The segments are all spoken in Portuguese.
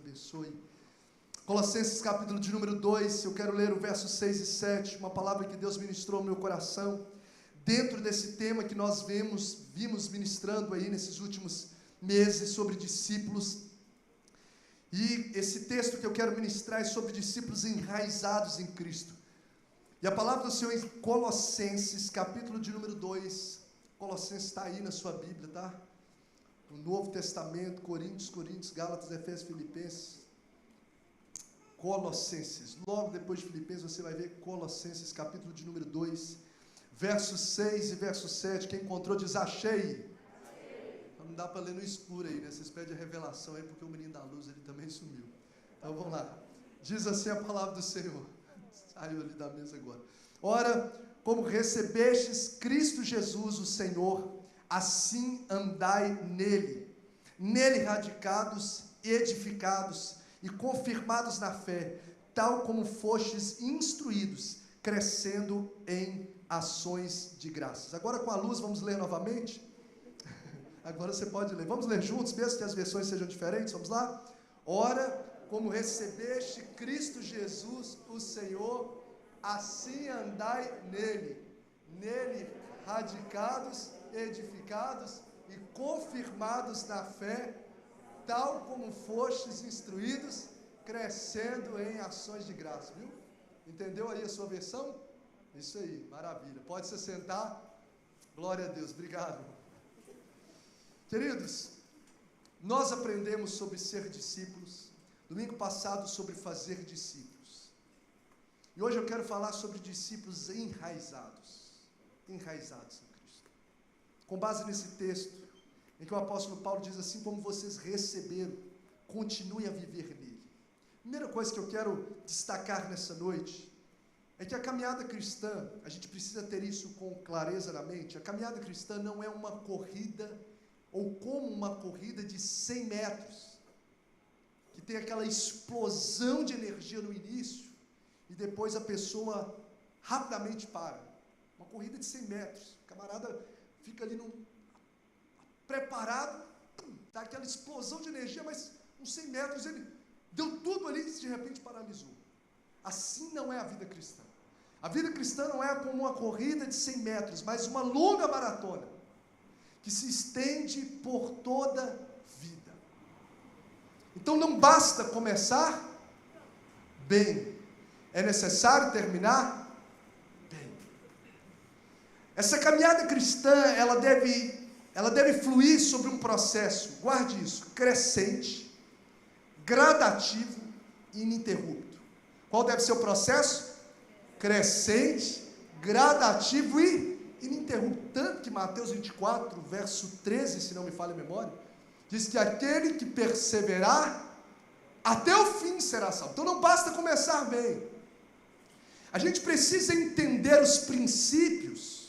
abençoe. Colossenses capítulo de número 2, eu quero ler o verso 6 e 7, uma palavra que Deus ministrou no meu coração, dentro desse tema que nós vimos ministrando aí nesses últimos meses sobre discípulos. E esse texto que eu quero ministrar é sobre discípulos enraizados em Cristo. E a palavra do Senhor em Colossenses, capítulo de número 2, Colossenses está aí na sua Bíblia, tá? No Novo Testamento, Coríntios, Gálatas, Efésios, Filipenses. Colossenses, logo depois de Filipenses você vai ver Colossenses, capítulo de número 2, versos 6 e verso 7, quem encontrou diz achei. Não dá para ler no escuro aí, né? Vocês pedem a revelação aí, porque o menino da luz ele também sumiu. Então vamos lá, diz assim a palavra do Senhor, saiu ali da mesa agora. Ora, como recebestes Cristo Jesus o Senhor, assim andai nele radicados, edificados e confirmados na fé, tal como fostes instruídos, crescendo em ações de graças. Agora com a luz vamos ler novamente? Agora você pode ler. Vamos ler juntos, mesmo que as versões sejam diferentes, vamos lá? Ora, como recebeste Cristo Jesus, o Senhor, assim andai nele radicados, edificados e confirmados na fé, tal como fostes instruídos, crescendo em ações de graça, viu? Entendeu aí a sua versão? Isso aí, maravilha. Pode se sentar. Glória a Deus, obrigado. Queridos, nós aprendemos sobre ser discípulos, domingo passado sobre fazer discípulos. E hoje eu quero falar sobre discípulos enraizados em Cristo. Com base nesse texto, em que o apóstolo Paulo diz assim, como vocês receberam, continuem a viver nele. Primeira coisa que eu quero destacar nessa noite, é que a caminhada cristã, a gente precisa ter isso com clareza na mente, a caminhada cristã não é uma corrida, ou como uma corrida de 100 metros, que tem aquela explosão de energia no início, e depois a pessoa rapidamente para. Uma corrida de 100 metros, o camarada fica ali preparado, dá aquela explosão de energia, mas uns 100 metros ele deu tudo ali e de repente paralisou. Assim não é a vida cristã. A vida cristã não é como uma corrida de 100 metros, mas uma longa maratona, que se estende por toda a vida. Então não basta começar bem, é necessário terminar bem. Essa caminhada cristã, ela deve fluir sobre um processo, guarde isso, crescente, gradativo e ininterrupto. Qual deve ser o processo? Crescente, gradativo e ininterrupto. Tanto que Mateus 24, verso 13, se não me falha a memória, diz que aquele que perseverar até o fim será salvo. Então não basta começar bem. A gente precisa entender os princípios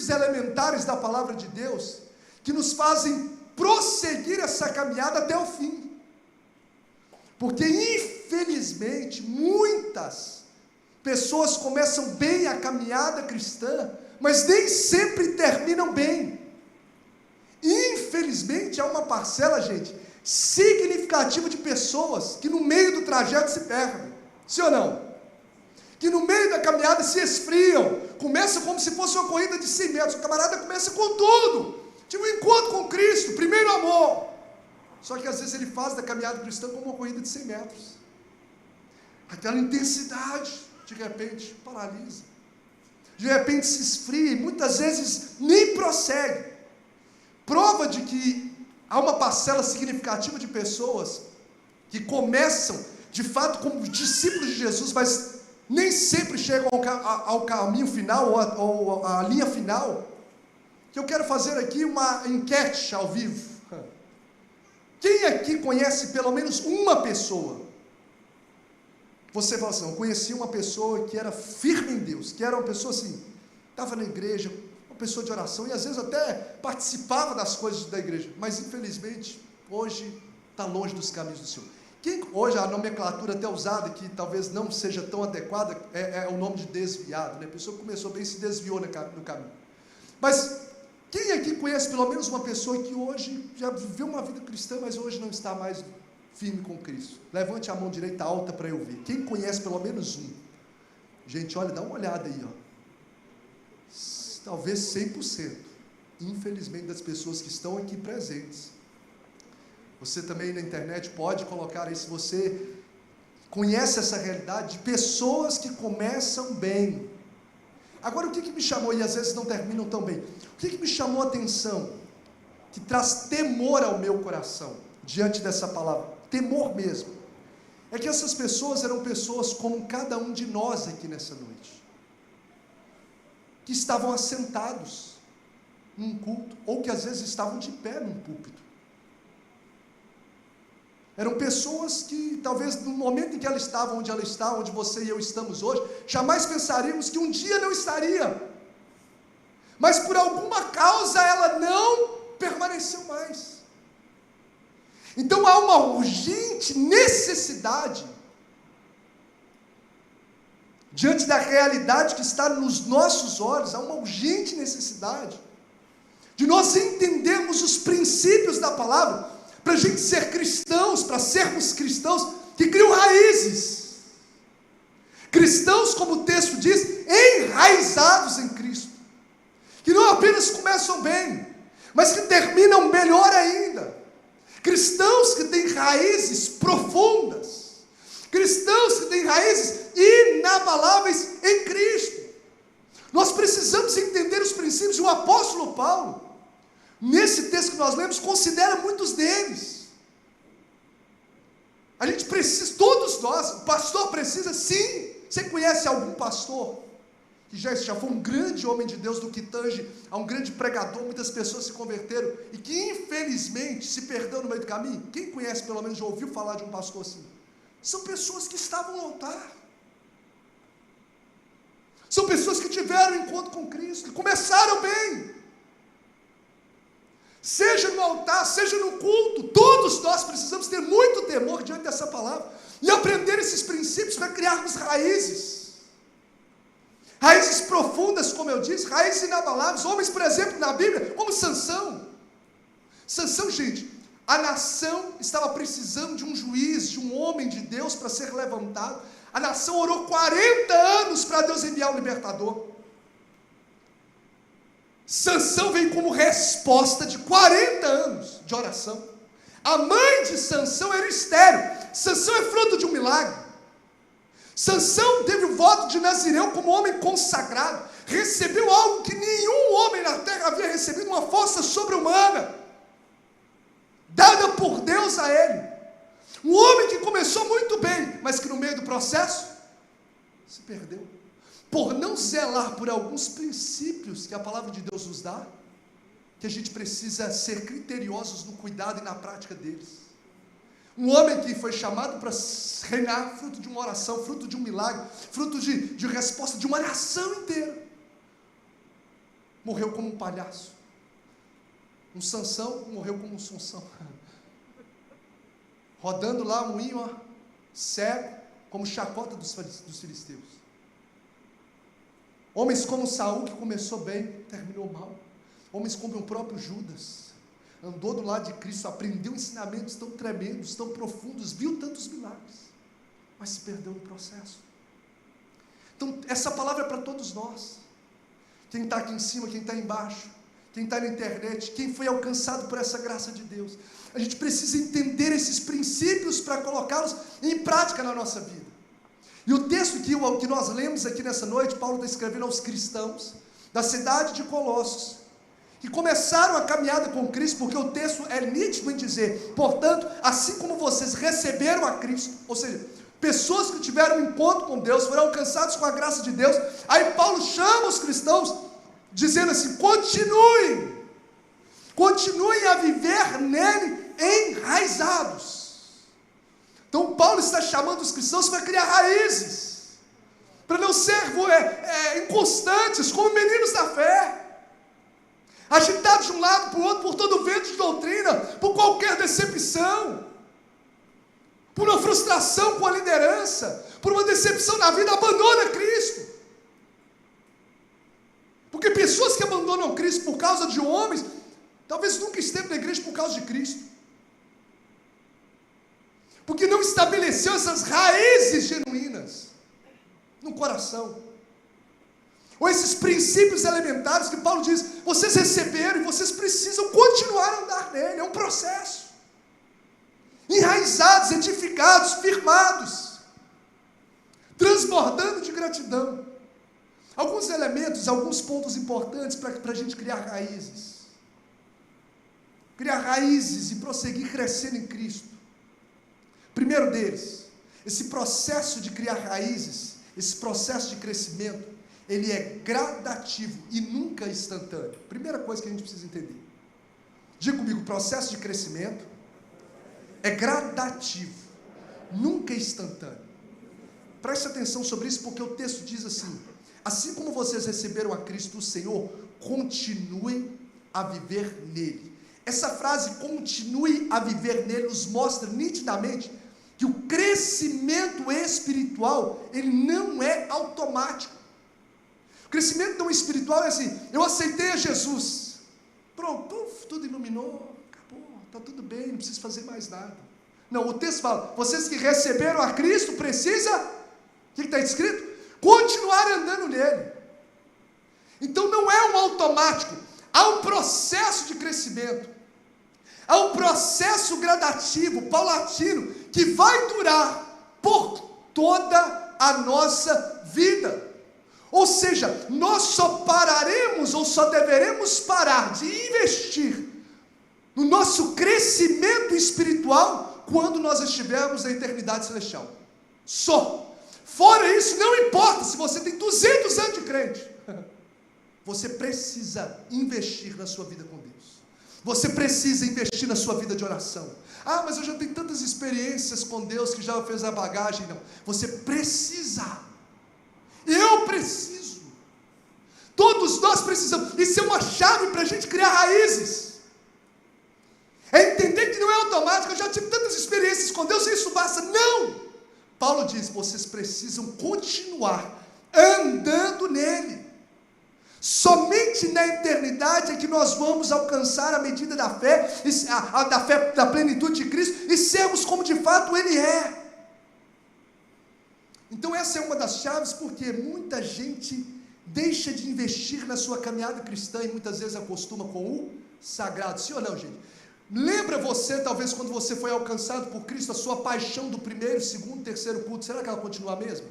elementares da palavra de Deus, que nos fazem prosseguir essa caminhada até o fim. Porque, infelizmente, muitas pessoas começam bem a caminhada cristã, mas nem sempre terminam bem. Infelizmente, há uma parcela, gente, significativa de pessoas que no meio do trajeto se perdem. Sim ou não? Que no meio da caminhada se esfriam, começa como se fosse uma corrida de 100 metros, o camarada começa com tudo, tipo um encontro com Cristo, primeiro amor, só que às vezes ele faz da caminhada cristã como uma corrida de 100 metros, aquela intensidade, de repente paralisa, de repente se esfria, e muitas vezes nem prossegue. Prova de que há uma parcela significativa de pessoas que começam de fato como discípulos de Jesus, mas nem sempre chegam ao caminho final, ou à linha final, que eu quero fazer aqui uma enquete ao vivo. Quem aqui conhece pelo menos uma pessoa? Você fala assim, eu conheci uma pessoa que era firme em Deus, que era uma pessoa assim, estava na igreja, uma pessoa de oração, e às vezes até participava das coisas da igreja, mas infelizmente, hoje está longe dos caminhos do Senhor. Hoje a nomenclatura até usada, que talvez não seja tão adequada, é o nome de desviado, né? A pessoa que começou bem se desviou no caminho. Mas Quem aqui conhece pelo menos uma pessoa que hoje já viveu uma vida cristã, mas hoje não está mais firme com Cristo? Levante a mão direita alta para eu ver. Quem conhece pelo menos um? Gente, olha, dá uma olhada aí, ó. Talvez 100%, infelizmente, das pessoas que estão aqui presentes. Você também na internet pode colocar aí, se você conhece essa realidade, de pessoas que começam bem. Agora, o que me chamou, e às vezes não terminam tão bem, o que me chamou a atenção, que traz temor ao meu coração, diante dessa palavra, temor mesmo, é que essas pessoas eram pessoas como cada um de nós aqui nessa noite, que estavam assentados num culto, ou que às vezes estavam de pé num púlpito. Eram pessoas que, talvez no momento em que ela estava, onde ela está, onde você e eu estamos hoje, jamais pensaríamos que um dia não estaria. Mas por alguma causa ela não permaneceu mais. Então há uma urgente necessidade, diante da realidade que está nos nossos olhos, há uma urgente necessidade de nós entendermos os princípios da palavra, para a gente ser cristãos, para sermos cristãos que criam raízes. Cristãos, como o texto diz, enraizados em Cristo. Que não apenas começam bem, mas que terminam melhor ainda. Cristãos que têm raízes profundas. Cristãos que têm raízes inabaláveis em Cristo. Nós precisamos entender os princípios. O apóstolo Paulo, nesse texto que nós lemos, considera muitos deles. A gente precisa, todos nós, o pastor precisa, sim. Você conhece algum pastor que já foi um grande homem de Deus, no que tange a um grande pregador, muitas pessoas se converteram, e que infelizmente se perdeu no meio do caminho? Quem conhece, pelo menos já ouviu falar de um pastor assim? São pessoas que estavam no altar. São pessoas que tiveram um encontro com Cristo, que começaram bem. Seja no altar, seja no culto, todos nós precisamos ter muito temor diante dessa palavra, e aprender esses princípios para criarmos raízes. Raízes profundas, como eu disse, raízes inabaláveis. Homens, por exemplo, na Bíblia, como Sansão. Sansão, gente, a nação estava precisando de um juiz, de um homem de Deus para ser levantado. A nação orou 40 anos para Deus enviar um libertador. Sansão veio como resposta de 40 anos de oração. A mãe de Sansão era estéril. Sansão é fruto de um milagre. Sansão teve o voto de Nazireu como homem consagrado. Recebeu algo que nenhum homem na terra havia recebido, uma força sobre-humana, dada por Deus a ele. Um homem que começou muito bem, mas que no meio do processo se perdeu, por não zelar por alguns princípios que a palavra de Deus nos dá, que a gente precisa ser criteriosos no cuidado e na prática deles. Um homem que foi chamado para reinar, fruto de uma oração, fruto de um milagre, fruto de resposta de uma nação inteira, morreu como um palhaço. Um Sansão morreu como um Sansão, rodando lá, moinho, cego, como chacota dos filisteus. Homens como Saul, que começou bem, terminou mal. Homens como o próprio Judas, andou do lado de Cristo, aprendeu ensinamentos tão tremendos, tão profundos, viu tantos milagres, mas se perdeu no processo. Então, essa palavra é para todos nós. Quem está aqui em cima, quem está embaixo, quem está na internet, quem foi alcançado por essa graça de Deus. A gente precisa entender esses princípios para colocá-los em prática na nossa vida. E o texto que nós lemos aqui nessa noite, Paulo está escrevendo aos cristãos da cidade de Colossos, que começaram a caminhada com Cristo, porque o texto é nítido em dizer, portanto, assim como vocês receberam a Cristo, ou seja, pessoas que tiveram um encontro com Deus, foram alcançados com a graça de Deus. Aí Paulo chama os cristãos, dizendo assim, continuem a viver nele enraizados. Então Paulo está chamando os cristãos para criar raízes, para não ser inconstantes, como meninos da fé, agitados de um lado para o outro por todo o vento de doutrina, por qualquer decepção, por uma frustração com a liderança, por uma decepção na vida. Abandona Cristo, Porque pessoas que abandonam Cristo por causa de homens, talvez nunca esteve na igreja por causa de Cristo. Porque não estabeleceu essas raízes genuínas no coração. Ou esses princípios elementares que Paulo diz, vocês receberam e vocês precisam continuar a andar nele. É um processo. Enraizados, edificados, firmados, transbordando de gratidão. Alguns elementos, alguns pontos importantes para a gente criar raízes. Criar raízes e prosseguir crescendo em Cristo. Primeiro deles, esse processo de criar raízes, esse processo de crescimento, ele é gradativo e nunca instantâneo. Primeira coisa que a gente precisa entender. Diga comigo, o processo de crescimento é gradativo, nunca instantâneo. Preste atenção sobre isso, porque o texto diz assim como vocês receberam a Cristo o Senhor, continuem a viver nele. Essa frase, continue a viver nele, nos mostra nitidamente que o crescimento espiritual, ele não é automático. O crescimento não espiritual é assim, eu aceitei a Jesus, pronto, tudo iluminou, acabou, está tudo bem, não preciso fazer mais nada. Não, o texto fala, vocês que receberam a Cristo, precisa, o que está escrito? Continuar andando nele. Então não é um automático, há um processo de crescimento, há um processo gradativo, paulatino, que vai durar por toda a nossa vida. Ou seja, nós só pararemos ou só deveremos parar de investir no nosso crescimento espiritual quando nós estivermos na eternidade celestial. Só. Fora isso, não importa se você tem 200 anos de crente. Você precisa investir na sua vida com Deus. Você precisa investir na sua vida de oração. Ah, mas eu já tenho tantas experiências com Deus que já fez a bagagem. Não, você precisa. Eu preciso. Todos nós precisamos. Isso é uma chave para a gente criar raízes. É entender que não é automático. Eu já tive tantas experiências com Deus e isso basta. Não! Paulo diz, vocês precisam continuar andando nele. Somente na eternidade é que nós vamos alcançar a medida da fé, da plenitude de Cristo, e sermos como de fato Ele é. Então essa é uma das chaves, porque muita gente deixa de investir na sua caminhada cristã, e muitas vezes acostuma com o sagrado. Sim ou não, gente? Lembra você, talvez quando você foi alcançado por Cristo, a sua paixão do primeiro, segundo, terceiro culto, será que ela continua a mesma?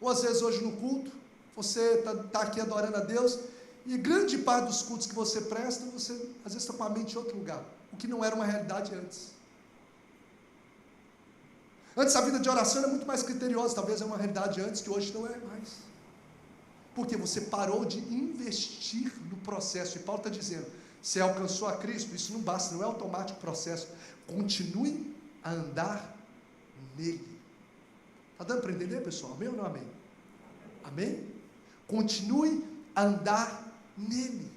Ou às vezes hoje no culto, você está aqui adorando a Deus, e grande parte dos cultos que você presta, você às vezes está com a mente em outro lugar, o que não era uma realidade antes. Antes a vida de oração era muito mais criteriosa, talvez é uma realidade antes que hoje não é mais. Porque você parou de investir no processo, e Paulo está dizendo, você alcançou a Cristo, isso não basta, não é automático o processo, continue a andar nele. Está dando para entender, pessoal? Amém ou não amém? Amém? Continue a andar nele.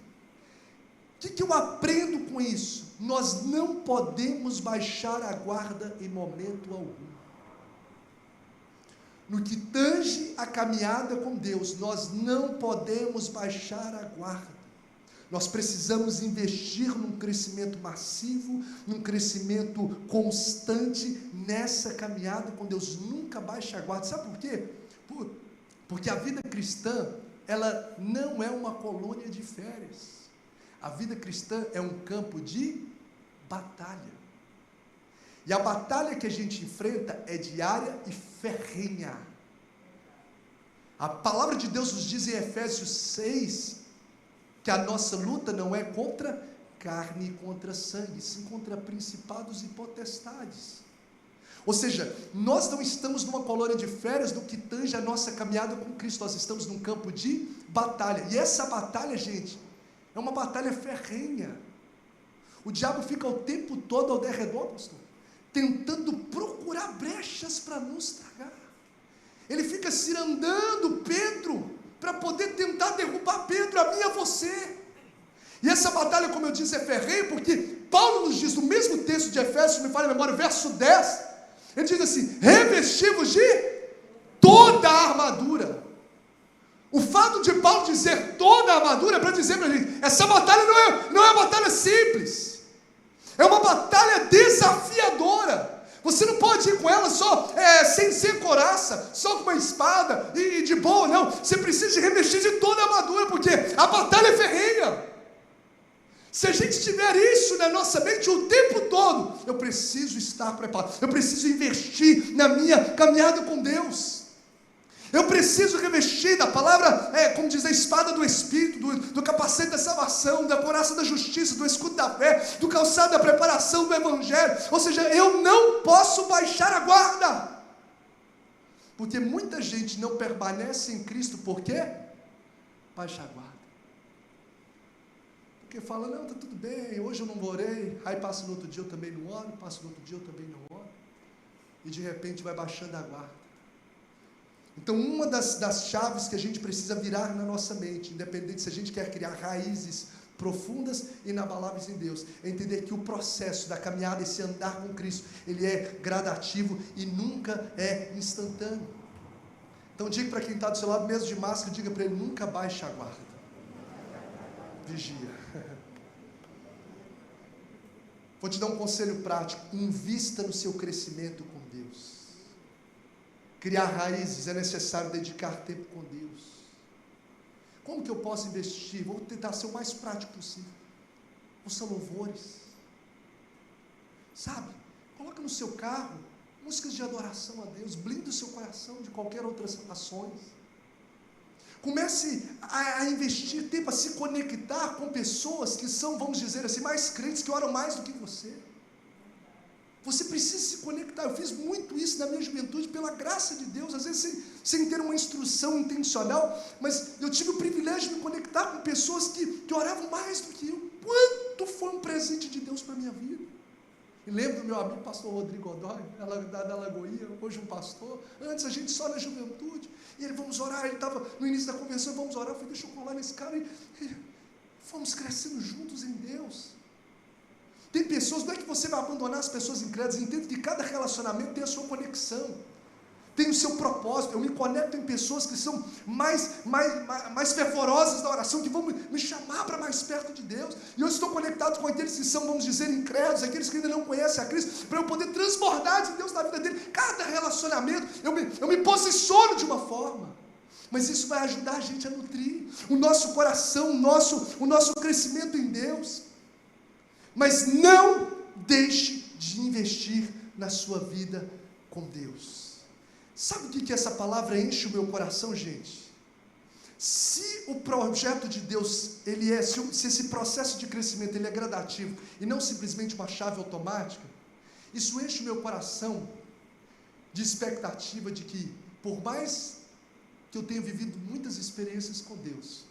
O que eu aprendo com isso? Nós não podemos baixar a guarda em momento algum. No que tange a caminhada com Deus, nós não podemos baixar a guarda. Nós precisamos investir num crescimento massivo, num crescimento constante nessa caminhada com Deus. Nunca baixe a guarda. Sabe por quê? Porque a vida cristã, ela não é uma colônia de férias. A vida cristã é um campo de batalha. E a batalha que a gente enfrenta é diária e ferrenha. A palavra de Deus nos diz em Efésios 6, que a nossa luta não é contra carne e contra sangue, sim contra principados e potestades. Ou seja, nós não estamos numa colônia de férias no que tange a nossa caminhada com Cristo, nós estamos num campo de batalha, e essa batalha, gente, é uma batalha ferrenha. O diabo fica o tempo todo ao derredor, pastor, tentando procurar brechas para nos tragar. Ele fica cirandando Pedro, para poder tentar derrubar Pedro, a mim e a você. E essa batalha, como eu disse, é ferrenha, porque Paulo nos diz, no mesmo texto de Efésios, me fala a memória, verso 10, ele diz assim, revestivos de toda a armadura. O fato de Paulo dizer toda a armadura é para dizer para a gente, essa batalha não é uma batalha simples, é uma batalha desafiadora. Você não pode ir com ela só sem ser coraça, só com uma espada e de boa, não. Você precisa de revestir de toda a armadura, porque a batalha é ferrenha. Se a gente tiver isso na nossa mente o tempo todo, eu preciso estar preparado, eu preciso investir na minha caminhada com Deus. Eu preciso revestir da palavra, como diz a espada do Espírito, do capacete da salvação, da couraça da justiça, do escudo da fé, do calçado da preparação do Evangelho. Ou seja, eu não posso baixar a guarda. Porque muita gente não permanece em Cristo, por quê? Baixa a guarda. Porque fala, não, está tudo bem, hoje eu não orei, aí passa no outro dia eu também não oro, passa no outro dia eu também não oro. E de repente vai baixando a guarda. Então, uma das chaves que a gente precisa virar na nossa mente, independente se a gente quer criar raízes profundas e inabaláveis em Deus, é entender que o processo da caminhada, esse andar com Cristo, ele é gradativo e nunca é instantâneo. Então, diga para quem está do seu lado, mesmo de máscara, diga para ele, nunca baixe a guarda. Vigia. Vou te dar um conselho prático, invista no seu crescimento com Deus. Criar raízes é necessário dedicar tempo com Deus. Como que eu posso investir? Vou tentar ser o mais prático possível. Ouça louvores. Sabe? Coloca no seu carro músicas de adoração a Deus. Blinde o seu coração de qualquer outras ações. Comece a investir tempo, a se conectar com pessoas que são, vamos dizer assim, mais crentes, que oram mais do que você. Você precisa se conectar. Eu fiz muito isso na minha juventude, pela graça de Deus, às vezes sem ter uma instrução intencional, mas eu tive o privilégio de me conectar com pessoas que oravam mais do que eu. Quanto foi um presente de Deus para a minha vida. E lembro do meu amigo, pastor Rodrigo Godoy, da Lagoinha, hoje um pastor. Antes a gente só na juventude, e ele, vamos orar, ele estava no início da convenção, vamos orar, eu falei, deixa eu colar nesse cara, e fomos crescendo juntos em Deus. Tem pessoas, não é que você vai abandonar as pessoas incrédulas, entenda que cada relacionamento tem a sua conexão, tem o seu propósito. Eu me conecto em pessoas que são mais fervorosas da oração, que vão me chamar para mais perto de Deus, e eu estou conectado com aqueles que são, vamos dizer, incrédulos, aqueles que ainda não conhecem a Cristo, para eu poder transbordar de Deus na vida dele. Cada relacionamento, eu me posiciono de uma forma, mas isso vai ajudar a gente a nutrir o nosso coração, o nosso crescimento em Deus. Mas não deixe de investir na sua vida com Deus. Sabe o que essa palavra enche o meu coração, gente? Se o projeto de Deus, se esse processo de crescimento ele é gradativo e não simplesmente uma chave automática, isso enche o meu coração de expectativa de que, por mais que eu tenha vivido muitas experiências com Deus,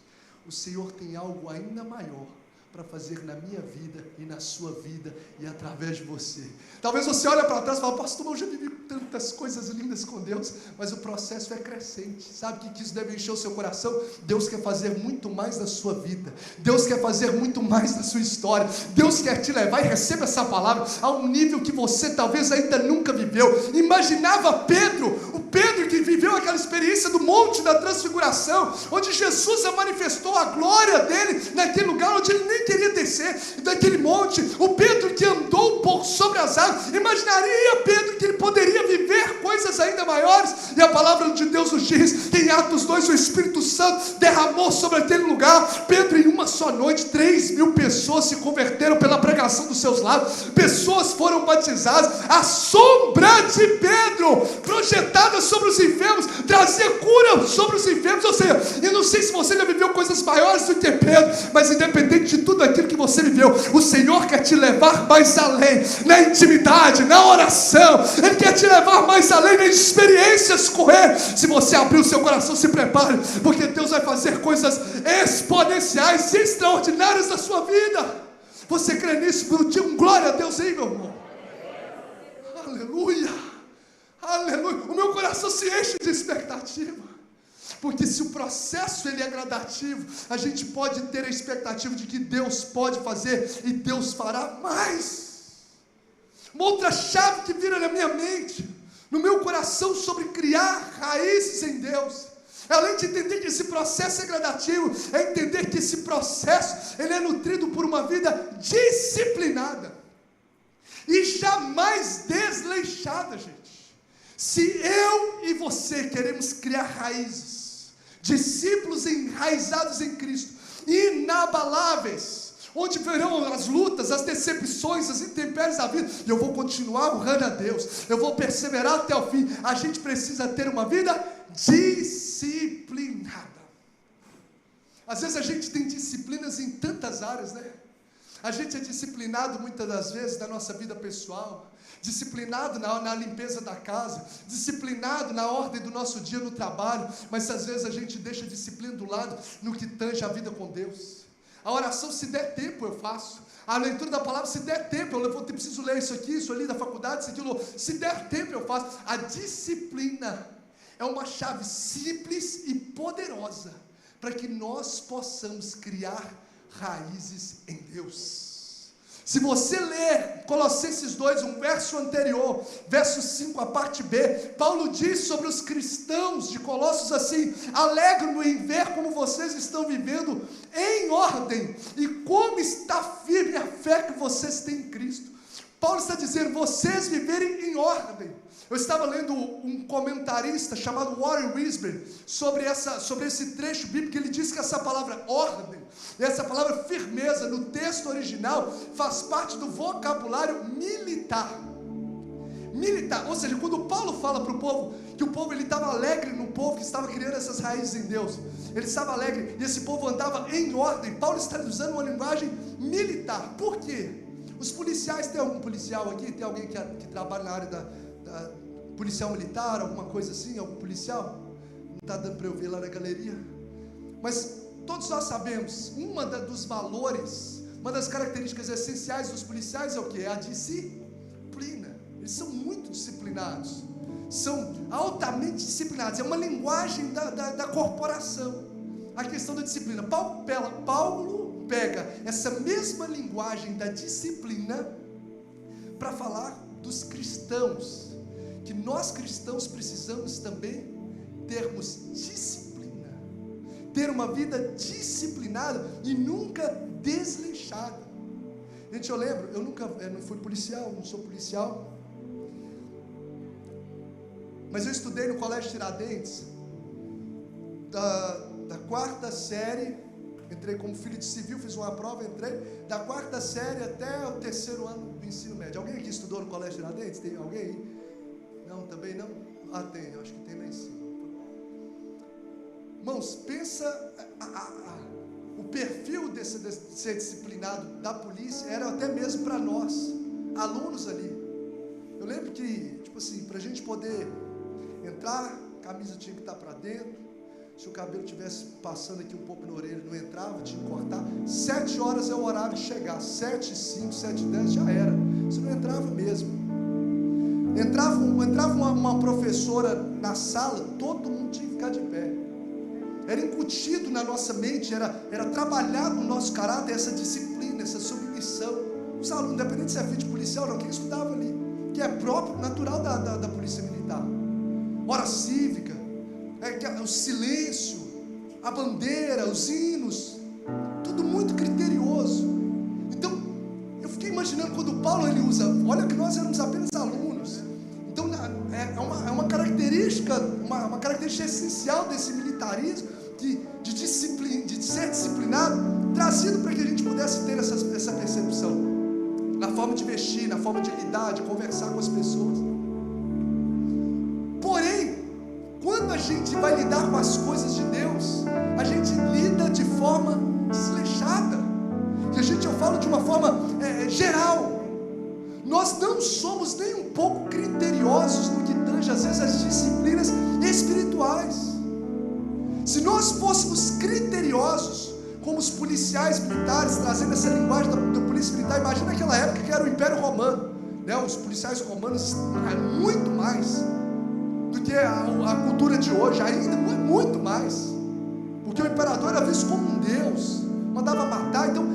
o Senhor tem algo ainda maior para fazer na minha vida e na sua vida e através de você. Talvez você olhe para trás e fale, pastor, eu já vivi tantas coisas lindas com Deus, mas o processo é crescente. Sabe o que isso deve encher o seu coração? Deus quer fazer muito mais na sua vida, Deus quer fazer muito mais na sua história, Deus quer te levar, e receba essa palavra, a um nível que você talvez ainda nunca viveu. Imaginava o Pedro que viveu aquela experiência do Monte da Transfiguração, onde Jesus manifestou a glória dele, naquele lugar onde ele nem queria descer, daquele monte. O Pedro que andou um pouco sobre as águas, imaginaria Pedro que ele poderia viver coisas ainda maiores, e a palavra de Deus nos diz que em Atos 2 o Espírito Santo derramou sobre aquele lugar. Pedro, em uma só noite, 3.000 pessoas se converteram pela pregação dos seus lábios, pessoas foram batizadas. A sombra de Pedro projetada sobre os enfermos trazia cura sobre os enfermos. Ou seja, eu não sei se você já viveu coisas maiores do que Pedro, mas independente de tudo aquilo que você viveu, o Senhor quer te levar mais além, na intimidade, na oração. Ele quer te levar mais além nas experiências com Ele. Se você abrir o seu coração, se prepare, porque Deus vai fazer coisas exponenciais e extraordinárias na sua vida. Você crê nisso? Diga um glória a Deus aí, meu irmão. Aleluia, aleluia. O meu coração se enche de expectativa, porque se o processo ele é gradativo, a gente pode ter a expectativa de que Deus pode fazer e Deus fará mais. Uma outra chave que vira na minha mente, no meu coração, sobre criar raízes em Deus, Além de entender que esse processo é gradativo, é entender que esse processo, ele é nutrido por uma vida disciplinada. E jamais desleixada, gente. Se eu e você queremos criar raízes, discípulos enraizados em Cristo, inabaláveis, onde verão as lutas, as decepções, as intempéries da vida, e eu vou continuar honrando a Deus, eu vou perseverar até o fim. A gente precisa ter uma vida disciplinada. Às vezes a gente tem disciplinas em tantas áreas, né? A gente é disciplinado muitas das vezes na nossa vida pessoal, disciplinado na limpeza da casa, disciplinado na ordem do nosso dia no trabalho, mas às vezes a gente deixa a disciplina do lado no que tange a vida com Deus. A oração, se der tempo, eu faço. A leitura da palavra, se der tempo, eu preciso ler isso aqui, isso ali da faculdade, isso aquilo. Se der tempo, eu faço. A disciplina é uma chave simples e poderosa para que nós possamos criar raízes em Deus. Se você ler Colossenses 2, um verso anterior, verso 5, a parte B, Paulo diz sobre os cristãos de Colossos assim: alegro-me em ver como vocês estão vivendo em ordem, e como está firme a fé que vocês têm em Cristo. Paulo está dizendo, vocês viverem em ordem. Eu estava lendo um comentarista chamado Warren Wiersbe sobre esse trecho bíblico. Ele diz que essa palavra ordem, essa palavra firmeza no texto original faz parte do vocabulário militar. Militar, ou seja, quando Paulo fala para o povo que o povo estava alegre no povo que estava criando essas raízes em Deus, ele estava alegre e esse povo andava em ordem. Paulo está usando uma linguagem militar. Por quê? Os policiais, tem algum policial aqui? Tem alguém que trabalha na área da policial militar, alguma coisa assim? Algum policial? Não está dando para eu ver lá na galeria. Mas todos nós sabemos, dos valores, uma das características essenciais dos policiais é o que? É a disciplina. Eles são muito disciplinados, são altamente disciplinados. É uma linguagem da corporação, a questão da disciplina. Paulo pega essa mesma linguagem da disciplina para falar dos cristãos, que nós cristãos precisamos também termos disciplina, ter uma vida disciplinada e nunca desleixada. Gente, eu lembro, eu não fui policial, não sou policial, mas eu estudei no Colégio Tiradentes, da quarta série, entrei como filho de civil, fiz uma prova, entrei, da quarta série até o terceiro ano do ensino médio. Alguém aqui estudou no Colégio Tiradentes? Tem alguém aí? Não, também não? Ah, tem, eu acho que tem lá em cima. Irmãos, pensa, o perfil de ser disciplinado da polícia era até mesmo para nós, alunos ali. Eu lembro que, tipo assim, para a gente poder entrar, a camisa tinha que estar para dentro. Se o cabelo estivesse passando aqui um pouco na orelha, não entrava, tinha que cortar. 7 horas é o horário de chegar. 7h05, 7h10 já era. Você não entrava mesmo. Entrava uma professora na sala, todo mundo tinha que ficar de pé. Era incutido na nossa mente, era trabalhado no nosso caráter essa disciplina, essa submissão. Os alunos, independente se é filho de policial ou não, quem estudava ali, que é próprio, natural da polícia militar. Hora cívica, o silêncio, a bandeira, os hinos, tudo muito criterioso. Então, eu fiquei imaginando quando Paulo ele usa, olha que nós éramos apenas alunos. Então, é uma característica essencial desse militarismo, de disciplina, de ser disciplinado, trazido para que a gente pudesse ter essa percepção, na forma de vestir, na forma de lidar, de conversar com as pessoas. Porém, quando a gente vai lidar com as coisas de Deus, a gente lida de forma desleixada. Eu falo de uma forma geral. Nós não somos nem um pouco criteriosos no que tange, às vezes, as disciplinas espirituais. Se nós fôssemos criteriosos, como os policiais militares, trazendo essa linguagem da polícia militar, imagina aquela época que era o Império Romano, né? Os policiais romanos eram muito mais do que a cultura de hoje, ainda muito mais, porque o imperador era visto como um deus, mandava matar. Então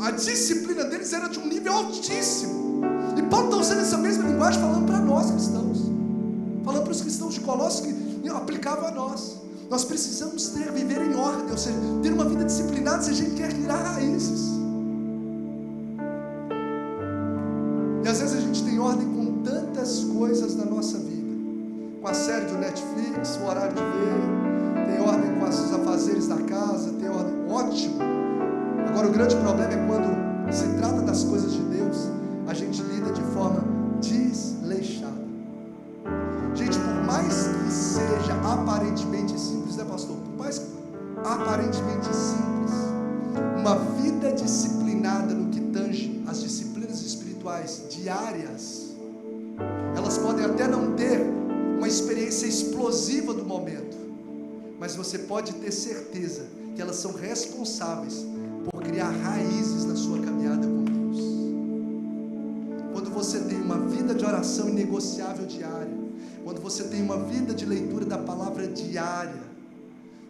a disciplina deles era de um nível altíssimo, e Paulo está usando essa mesma linguagem falando para nós cristãos, falando para os cristãos de Colossos, que aplicava a nós. Nós precisamos viver em ordem, ou seja, ter uma vida disciplinada se a gente quer criar raízes. E às vezes a gente tem ordem com tantas coisas na nossa vida, com a série do Netflix, o horário de ver, tem ordem com os afazeres da casa, tem ordem, ótimo. Agora o grande problema é quando se trata das coisas de Deus, a gente lida de forma desleixada. Gente, por mais que seja aparentemente simples, né, pastor? Por mais aparentemente simples, uma vida disciplinada no que tange as disciplinas espirituais diárias, elas podem até não ter uma experiência explosiva do momento, mas você pode ter certeza que elas são responsáveis por criar raízes na sua caminhada com Deus. Quando você tem uma vida de oração inegociável diária, quando você tem uma vida de leitura da palavra diária,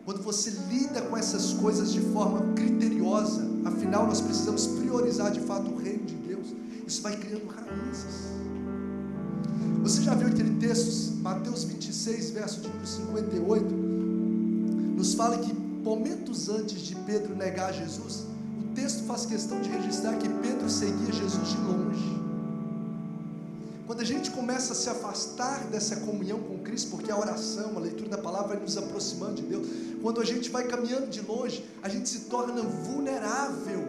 quando você lida com essas coisas de forma criteriosa, afinal nós precisamos priorizar de fato o reino de Deus, isso vai criando raízes. Você já viu aquele texto, Mateus 26, verso de 58, nos fala que momentos antes de Pedro negar Jesus, o texto faz questão de registrar que Pedro seguia Jesus de longe. Quando a gente começa a se afastar dessa comunhão com Cristo, porque a oração, a leitura da palavra vai nos aproximando de Deus, quando a gente vai caminhando de longe, a gente se torna vulnerável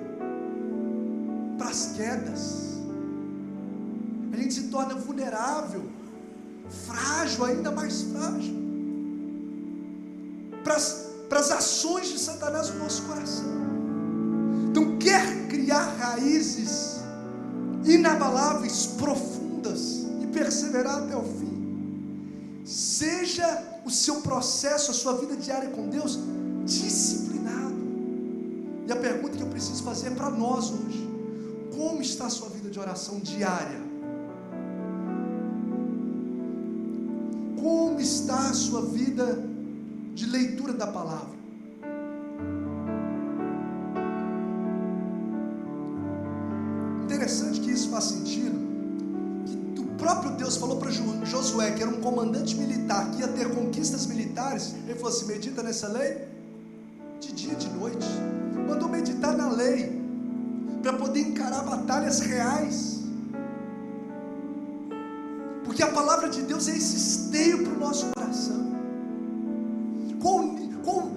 para as quedas, a gente se torna vulnerável, frágil, ainda mais frágil, para as ações de Satanás no nosso coração. Então, quer criar raízes inabaláveis, profundas, e perseverar até o fim, seja o seu processo, a sua vida diária com Deus disciplinado. E a pergunta que eu preciso fazer é para nós hoje: como está a sua vida de oração diária? Como está a sua vida de leitura da palavra? Interessante que isso faz sentido, que o próprio Deus falou para Josué, que era um comandante militar, que ia ter conquistas militares. Ele falou assim: medita nessa lei de dia e de noite. Mandou meditar na lei para poder encarar batalhas reais, porque a palavra de Deus é esse esteio para o nosso coração.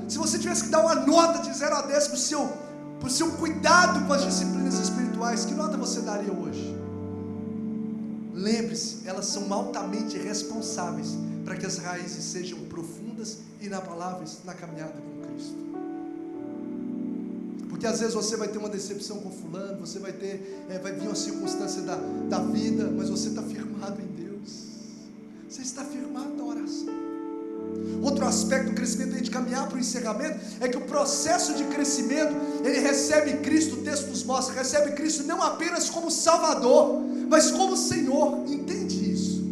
Se você tivesse que dar uma nota de 0 a 10 para o seu cuidado com as disciplinas espirituais, que nota você daria hoje? Lembre-se, elas são altamente responsáveis para que as raízes sejam profundas e inabaláveis na caminhada com Cristo. Porque às vezes você vai ter uma decepção com fulano, você vai vir uma circunstância da vida, mas você está firmado em Deus, você está firmado na oração. Outro aspecto do crescimento, de caminhar para o encerramento, é que o processo de crescimento, ele recebe Cristo, o texto nos mostra, recebe Cristo não apenas como Salvador, mas como Senhor. Entende isso?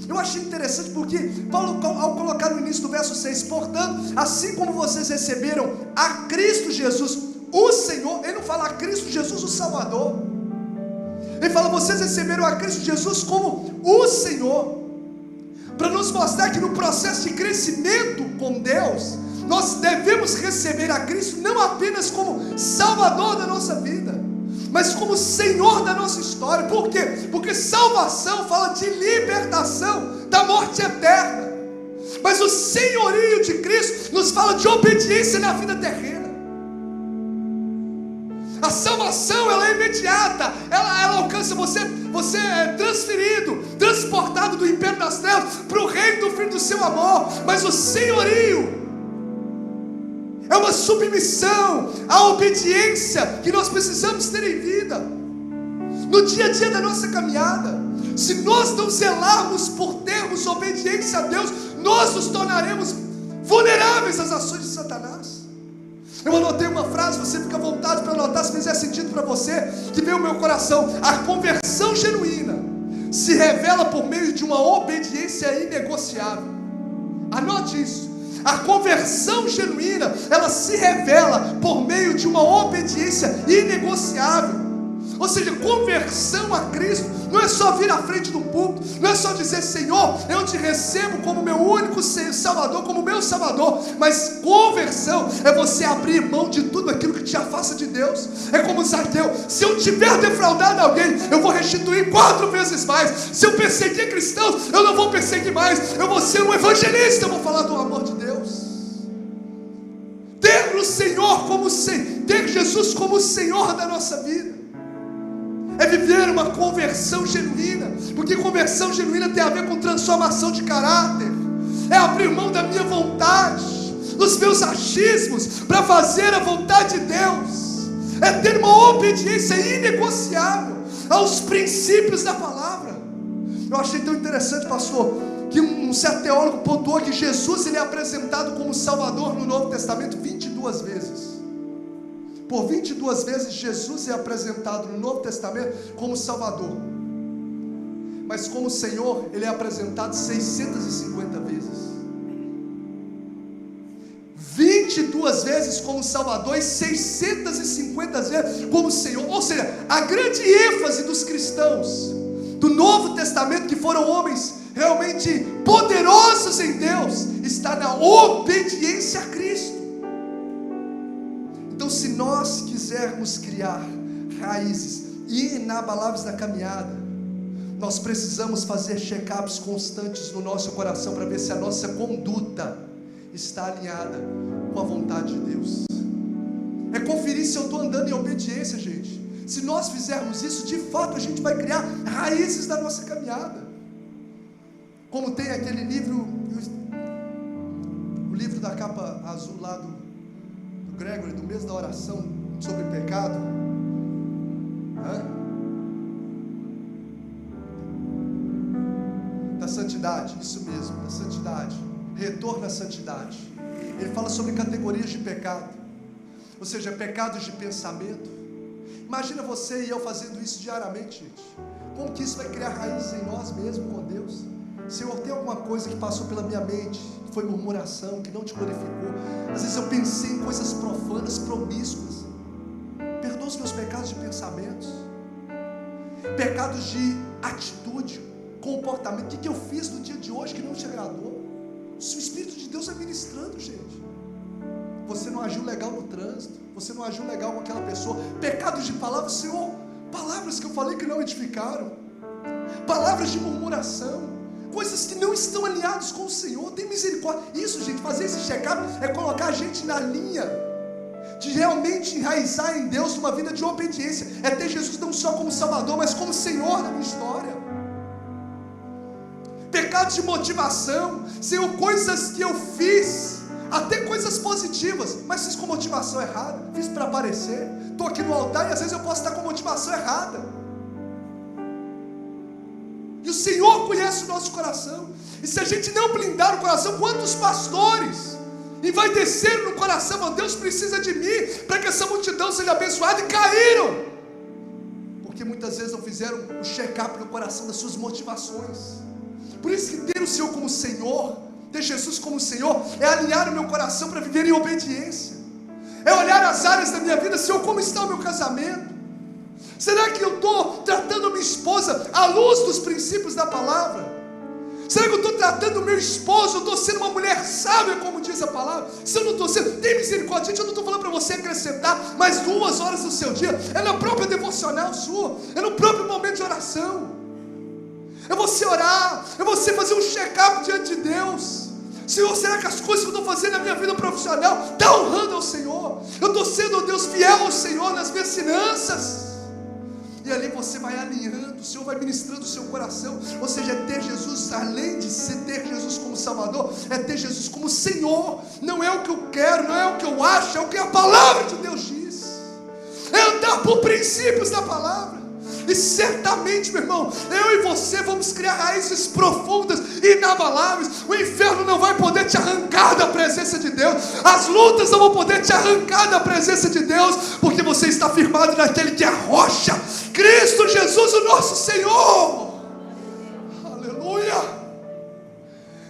Eu achei interessante porque Paulo, ao colocar no início do verso 6, portanto, assim como vocês receberam a Cristo Jesus, o Senhor, ele não fala a Cristo Jesus, o Salvador, ele fala: vocês receberam a Cristo Jesus como o Senhor, para nos mostrar que no processo de crescimento com Deus, nós devemos receber a Cristo não apenas como Salvador da nossa vida, mas como Senhor da nossa história. Por quê? Porque salvação fala de libertação da morte eterna, mas o senhorio de Cristo nos fala de obediência na vida terrena. A salvação, ela é imediata, ela alcança você é transferido, transportado do império das trevas para o reino do Filho do seu amor. Mas o senhorio é uma submissão à obediência que nós precisamos ter em vida, no dia a dia da nossa caminhada. Se nós não zelarmos por termos obediência a Deus, nós nos tornaremos vulneráveis às ações de Satanás. Eu anotei uma frase, você fica à vontade para anotar se fizer sentido para você, que veio ao meu coração: a conversão genuína se revela por meio de uma obediência inegociável. Anote isso: a conversão genuína, ela se revela por meio de uma obediência inegociável. Ou seja, conversão a Cristo não é só vir à frente do púlpito, não é só dizer: Senhor, eu te recebo como meu único Salvador, como meu Salvador. Mas conversão é você abrir mão de tudo aquilo que te afasta de Deus. É como Zaqueu: se eu tiver defraudado alguém, eu vou restituir 4 vezes mais. Se eu perseguir cristãos, eu não vou perseguir mais. Eu vou ser um evangelista, eu vou falar do amor de Deus. Ter o Senhor ter Jesus como o Senhor da nossa vida é viver uma conversão genuína, porque conversão genuína tem a ver com transformação de caráter, é abrir mão da minha vontade, dos meus achismos, para fazer a vontade de Deus, é ter uma obediência inegociável aos princípios da palavra. Eu achei tão interessante, pastor, que um certo teólogo pontuou que Jesus ele é apresentado como Salvador no Novo Testamento 22 vezes. Por 22 vezes Jesus é apresentado no Novo Testamento como Salvador, mas como Senhor ele é apresentado 650 vezes. 22 vezes como Salvador e 650 vezes como Senhor. Ou seja, a grande ênfase dos cristãos do Novo Testamento, que foram homens realmente poderosos em Deus, está na obediência a Cristo. Então, se nós quisermos criar raízes inabaláveis na caminhada, nós precisamos fazer check-ups constantes no nosso coração para ver se a nossa conduta está alinhada com a vontade de Deus. É conferir se eu estou andando em obediência, gente. Se nós fizermos isso, de fato a gente vai criar raízes da nossa caminhada. Como tem aquele livro, o livro da capa azul lá do Gregory, do mês da oração sobre pecado. Da santidade, isso mesmo, da santidade, retorno à santidade. Ele fala sobre categorias de pecado, ou seja, pecados de pensamento. Imagina você e eu fazendo isso diariamente, gente. Como que isso vai criar raízes em nós mesmos com Deus? Senhor, tem alguma coisa que passou pela minha mente, que foi murmuração, que não te glorificou? Às vezes eu pensei em coisas profanas, promíscuas. Perdoa os meus pecados de pensamentos, pecados de atitude, comportamento. O que eu fiz no dia de hoje que não te agradou? O Espírito de Deus vai ministrando, gente. Você não agiu legal no trânsito, você não agiu legal com aquela pessoa. Pecados de palavras, Senhor, palavras que eu falei que não edificaram, palavras de murmuração, coisas que não estão alinhadas com o Senhor. Tem misericórdia. Isso, gente, fazer esse check-up é colocar a gente na linha de realmente enraizar em Deus uma vida de obediência. É ter Jesus não só como Salvador, mas como Senhor da minha história. Pecados de motivação, Senhor, coisas que eu fiz, até coisas positivas, mas fiz com motivação errada, fiz para aparecer. Estou aqui no altar e às vezes eu posso estar com motivação errada. E o Senhor conhece o nosso coração. E se a gente não blindar o coração, quantos pastores envaideceram no coração: oh, Deus precisa de mim para que essa multidão seja abençoada, e caíram, porque muitas vezes não fizeram o check-up no coração das suas motivações. Por isso que ter o Senhor como Senhor, ter Jesus como Senhor, é alinhar o meu coração para viver em obediência. É olhar as áreas da minha vida: Senhor, como está o meu casamento? Será que eu estou tratando a minha esposa à luz dos princípios da palavra? Será que eu estou tratando o meu esposo, eu estou sendo uma mulher sábia, como diz a palavra? Se eu não estou sendo, tem misericórdia, gente, eu não estou falando para você acrescentar mais 2 horas do seu dia, é na própria devocional sua, é no próprio momento de oração. É você orar, é você fazer um check-up diante de Deus. Senhor, será que as coisas que eu estou fazendo na minha vida profissional estão honrando ao Senhor? Eu estou sendo, oh Deus, fiel ao Senhor nas minhas finanças? E ali você vai alinhando, o Senhor vai ministrando o seu coração. Ou seja, é ter Jesus, além de ter Jesus como Salvador, é ter Jesus como Senhor. Não é o que eu quero, não é o que eu acho, é o que a palavra de Deus diz. É andar por princípios da palavra. E certamente, meu irmão, eu e você vamos criar raízes profundas e inabaláveis. O inferno não vai poder te arrancar da presença de Deus. As lutas não vão poder te arrancar da presença de Deus, porque você está firmado naquele que é a rocha, Cristo Jesus, o nosso Senhor. Aleluia.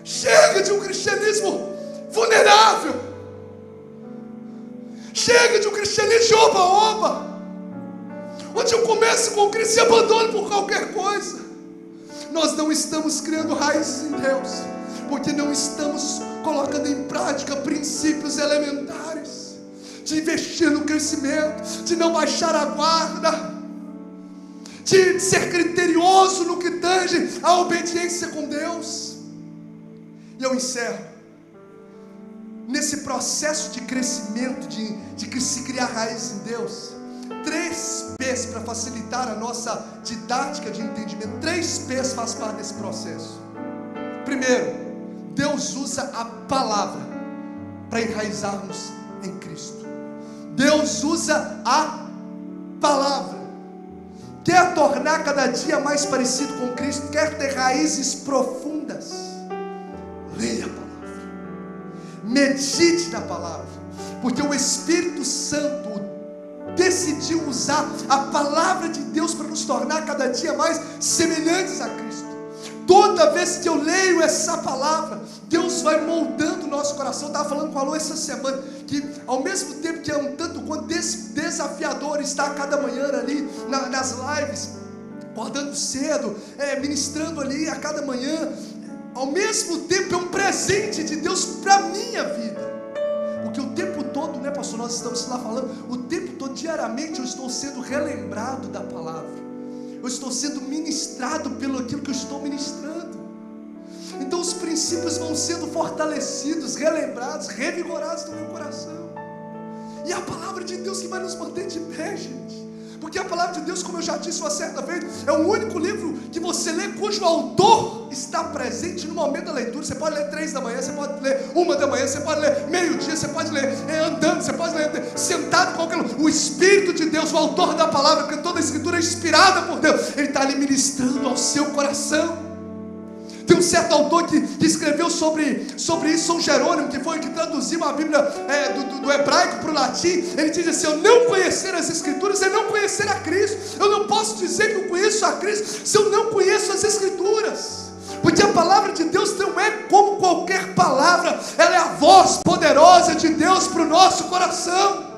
Chega de um cristianismo vulnerável. Chega de um cristianismo de oba-oba, onde eu começo com Cristo e abandono por qualquer coisa. nós não estamos criando raízes em Deus, porque não estamos colocando em prática princípios elementares, de investir no crescimento, de não baixar a guarda, de ser criterioso no que tange a obediência com Deus. E eu encerro. Nesse processo de crescimento, de se criar raízes em Deus, 3 P's para facilitar a nossa didática de entendimento. 3 P's faz parte desse processo. Primeiro, Deus usa a palavra para enraizarmos em Cristo. Deus usa a palavra. Quer tornar cada dia mais parecido com Cristo? Quer ter raízes profundas? Leia a palavra. Medite na palavra, porque o Espírito Santo decidiu usar a palavra de Deus para nos tornar cada dia mais semelhantes a Cristo. Toda vez que eu leio essa palavra, Deus vai moldando o nosso coração. Eu estava falando com a Lu essa semana, que ao mesmo tempo que é um tanto quanto desafiador estar a cada manhã ali nas lives, acordando cedo, ministrando ali a cada manhã, ao mesmo tempo é um presente de Deus para a minha vida, porque o tempo todo, né, pastor, nós estamos lá falando, o tempo todo, diariamente eu estou sendo relembrado da palavra, eu estou sendo ministrado pelo aquilo que eu estou ministrando. Então os princípios vão sendo fortalecidos, relembrados, revigorados no meu coração, e é a palavra de Deus que vai nos manter de pé, gente. Porque a palavra de Deus, como eu já disse uma certa vez, é o único livro que você lê cujo autor está presente no momento da leitura. Você pode ler 3 da manhã, você pode ler 1 da manhã, você pode ler meio-dia, você pode ler andando, você pode ler sentado em qualquer lugar. O Espírito de Deus, o autor da palavra, porque toda a Escritura é inspirada por Deus, ele está ali ministrando ao seu coração. Tem um certo autor que escreveu sobre isso, São Jerônimo, que foi o que traduziu a Bíblia do hebraico para o latim. Ele diz assim: eu não conhecer as Escrituras é não conhecer a Cristo. Eu não posso dizer que eu conheço a Cristo se eu não conheço as Escrituras, porque a palavra de Deus não é como qualquer palavra, ela é a voz poderosa de Deus para o nosso coração.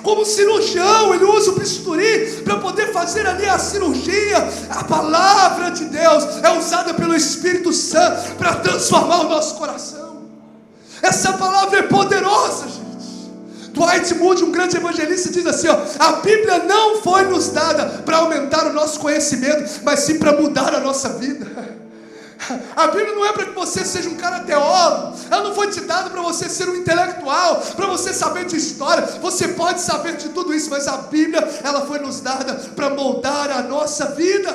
Como cirurgião, ele usa o bisturi para poder fazer ali a cirurgia. A palavra de Deus é usada pelo Espírito Santo para transformar o nosso coração. Essa palavra é poderosa, gente. Dwight Moody, um grande evangelista, diz assim: a Bíblia não foi nos dada para aumentar o nosso conhecimento, mas sim para mudar a nossa vida. A Bíblia não é para que você seja um cara teólogo, ela não foi te dada para você ser um intelectual, para você saber de história. Você pode saber de tudo isso, mas a Bíblia, ela foi nos dada para moldar a nossa vida.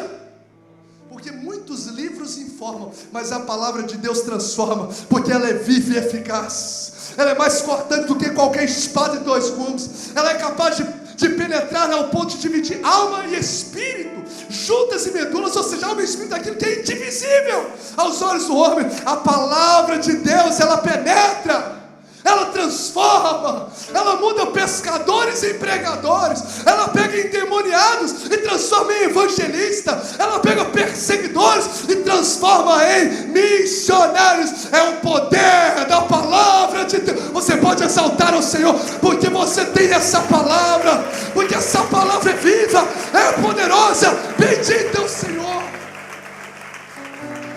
Porque muitos livros informam, mas a palavra de Deus transforma, porque ela é viva e eficaz. Ela é mais cortante do que qualquer espada de 2 gumes. Ela é capaz de penetrar ao ponto de dividir alma e espírito, juntas e medulas, ou seja, alma e espírito, aquilo que é indivisível aos olhos do homem. A palavra de Deus, ela penetra, ela transforma, ela muda pescadores em pregadores, ela pega endemoniados e transforma em evangelistas, ela pega perseguidores e transforma em missionários. É o poder da palavra de Deus. Você pode exaltar ao Senhor, porque você tem essa palavra, porque essa palavra é viva, é poderosa. Bendito é o Senhor.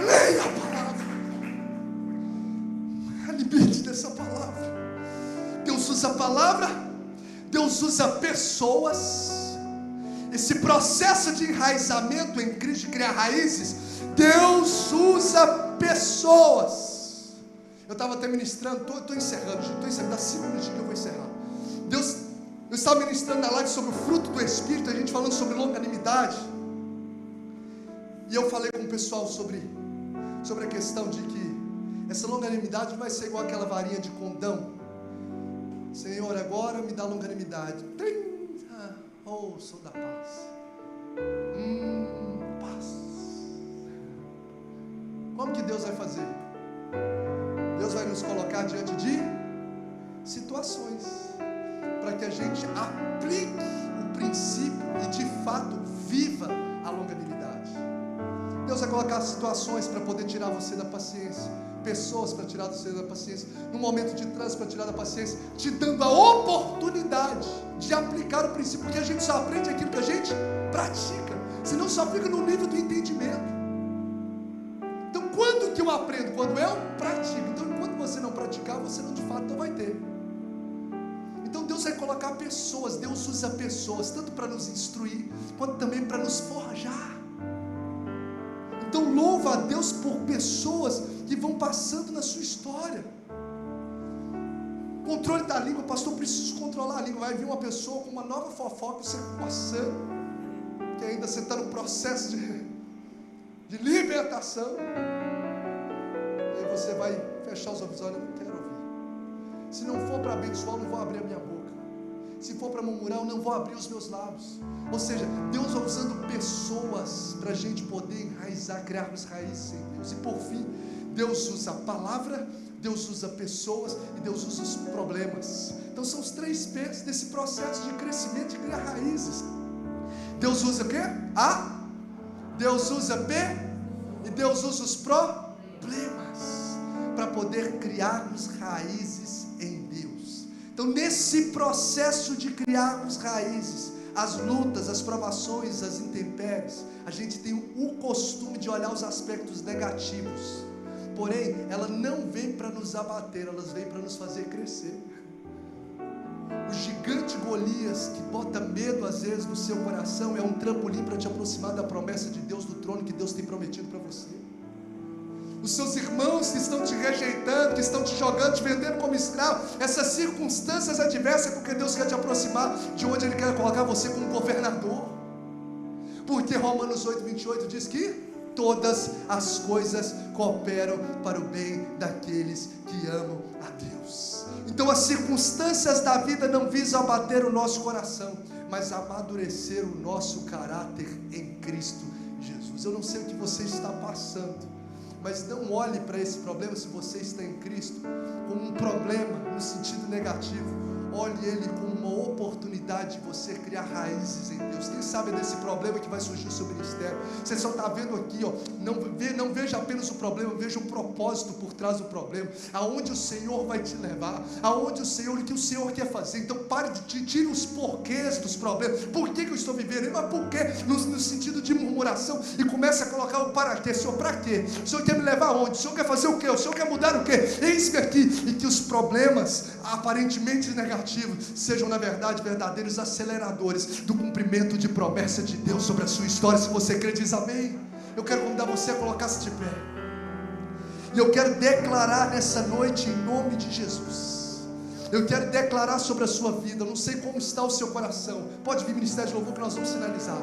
Leia a palavra, alimente dessa palavra. Deus usa a palavra, Deus usa pessoas. Esse processo de enraizamento em Cristo, de criar raízes, Deus usa pessoas. Eu estava até ministrando, estou encerrando, dá 5 minutos que eu vou encerrar. Eu estava ministrando na live sobre o fruto do Espírito, a gente falando sobre longanimidade, e eu falei com o pessoal sobre a questão de que essa longanimidade não vai ser igual aquela varinha de condão. Senhor, agora me dá longanimidade. Oh, sou da paz. Paz. Como que Deus vai fazer? Deus vai nos colocar diante de situações, para que a gente aplique o princípio e de fato viva a longanimidade. Deus vai colocar situações para poder tirar você da paciência, pessoas para tirar você da paciência, num momento de trânsito para tirar da paciência, te dando a oportunidade de aplicar o princípio, porque a gente só aprende aquilo que a gente pratica, senão só fica no nível do entendimento. que eu aprendo? Quando eu pratico. Então, enquanto você não praticar, você não, de fato não vai ter. Então Deus vai colocar pessoas, Deus usa pessoas, tanto para nos instruir, quanto também para nos forjar. Então louva a Deus por pessoas que vão passando na sua história. Controle da língua, pastor, preciso controlar a língua. Vai vir uma pessoa com uma nova fofoca, você passando, que ainda você está no processo de libertação, e aí você vai fechar os ouvidos, olha, eu não quero ouvir. Se não for para abençoar, eu não vou abrir a minha boca. Se for para murmurar, eu não vou abrir os meus lábios. Ou seja, Deus vai usando pessoas para a gente poder enraizar, criarmos raízes em Deus. E por fim, Deus usa a palavra, Deus usa pessoas e Deus usa os problemas. Então são os 3 P's desse processo de crescimento, de criar raízes. Deus usa o quê? A. Deus usa P. E Deus usa os problemas para poder criarmos raízes em Deus. Então nesse processo de criarmos raízes, as lutas, as provações, as intempéries, a gente tem o costume de olhar os aspectos negativos. Porém, ela não vem para nos abater, elas vêm para nos fazer crescer. O gigante Golias, que bota medo às vezes no seu coração, é um trampolim para te aproximar da promessa de Deus, do trono que Deus tem prometido para você. Os seus irmãos que estão te rejeitando, que estão te jogando, te vendendo como escravo, essas circunstâncias adversas, é porque Deus quer te aproximar de onde Ele quer colocar você como governador. Porque Romanos 8:28 diz que todas as coisas cooperam para o bem daqueles que amam a Deus. Então as circunstâncias da vida não visam abater o nosso coração, mas amadurecer o nosso caráter em Cristo Jesus. Eu não sei o que você está passando, mas não olhe para esse problema, se você está em Cristo, como um problema no sentido negativo. Olhe ele como uma oportunidade de você criar raízes em Deus. Quem sabe desse problema que vai surgir no seu ministério? Você só está vendo aqui, ó, não veja apenas o problema, veja um propósito por trás do problema, aonde o Senhor vai te levar, aonde o Senhor, o que o Senhor quer fazer. Então pare de tirar os porquês dos problemas. Por que eu estou vivendo? Mas por quê? No sentido de murmuração, e começa a colocar o para quê. Senhor, para quê? O Senhor quer me levar aonde? O Senhor quer fazer o quê? O Senhor quer mudar o quê? Eis-me aqui. E que os problemas aparentemente negativos sejam na verdade verdadeiros aceleradores do cumprimento de promessa de Deus sobre a sua história. Se você crê, diz amém. Eu quero convidar você a colocar-se de pé, e eu quero declarar nessa noite em nome de Jesus. Eu quero declarar sobre a sua vida. Eu não sei como está o seu coração. Pode vir, ministério de louvor, que nós vamos sinalizar.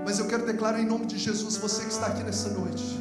Mas eu quero declarar em nome de Jesus, você que está aqui nessa noite,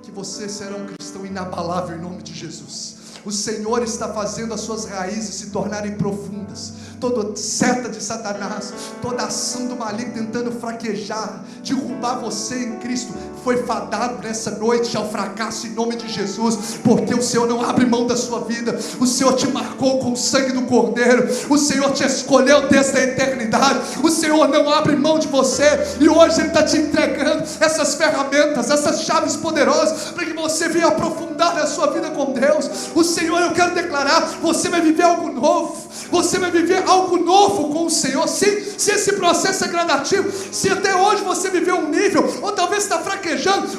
que você será um cristão inabalável em nome de Jesus. O Senhor está fazendo as suas raízes se tornarem profundas. Toda seta de Satanás, toda ação do maligno tentando fraquejar, derrubar você em Cristo, foi fadado nessa noite ao fracasso em nome de Jesus, porque o Senhor não abre mão da sua vida. O Senhor te marcou com o sangue do Cordeiro, o Senhor te escolheu desde a eternidade, o Senhor não abre mão de você, e hoje Ele está te entregando essas ferramentas, essas chaves poderosas, para que você venha aprofundar na sua vida com Deus. O Senhor, eu quero declarar, você vai viver algo novo, você vai viver algo novo com o Senhor. Se esse processo é gradativo, se até hoje você viveu um nível, ou talvez está fraquejando,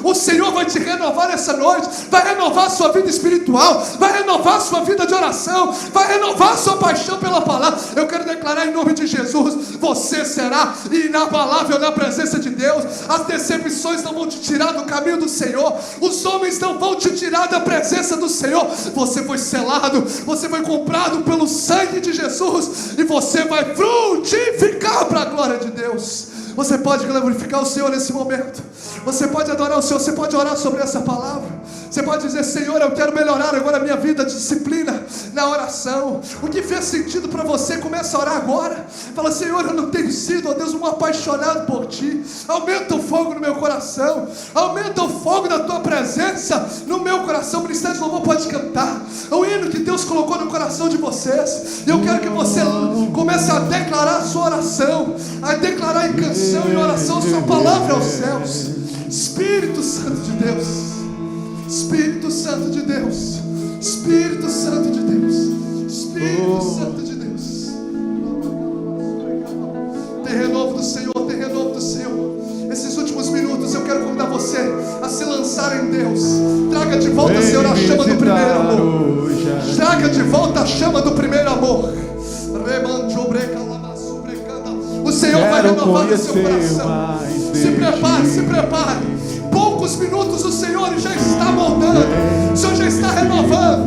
o Senhor vai te renovar nessa noite, vai renovar a sua vida espiritual, vai renovar a sua vida de oração, vai renovar a sua paixão pela palavra. Eu quero declarar em nome de Jesus, você será inabalável na presença de Deus. As decepções não vão te tirar do caminho do Senhor, os homens não vão te tirar da presença do Senhor. Você foi selado, você foi comprado pelo sangue de Jesus, e você vai frutificar para a glória de Deus. Você pode glorificar o Senhor nesse momento, você pode adorar o Senhor, você pode orar sobre essa palavra, você pode dizer: Senhor, eu quero melhorar agora a minha vida de disciplina na oração. O que fez sentido para você, começa a orar agora. Fala: Senhor, eu não tenho sido, ó Deus, um apaixonado por Ti. Aumenta o fogo no meu coração, aumenta o fogo da Tua presença no meu coração. O ministério de louvor pode cantar o hino que Deus colocou no coração de vocês. Eu quero que você comece a declarar a sua oração, a declarar em canção e oração a sua palavra aos céus. Espírito Santo de Deus, Espírito Santo de Deus, Espírito Santo de Deus, Espírito Santo de Deus. Tem renovo do Senhor, tem renovo do Senhor. Esses últimos minutos eu quero convidar você a se lançar descansar em Deus. Traga de volta, Senhor, a chama do primeiro amor. Traga de volta a chama do primeiro amor. O Senhor vai renovar o seu coração. Se prepare, se prepare. Poucos minutos o Senhor já está moldando. O Senhor já está renovando.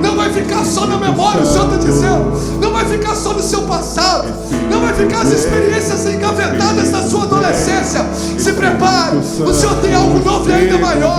Não vai ficar só na memória, o Senhor está dizendo. Não vai ficar só no seu passado. Não vai ficar as experiências engavetadas da sua adolescência. Se prepare, o Senhor tem algo novo e ainda maior.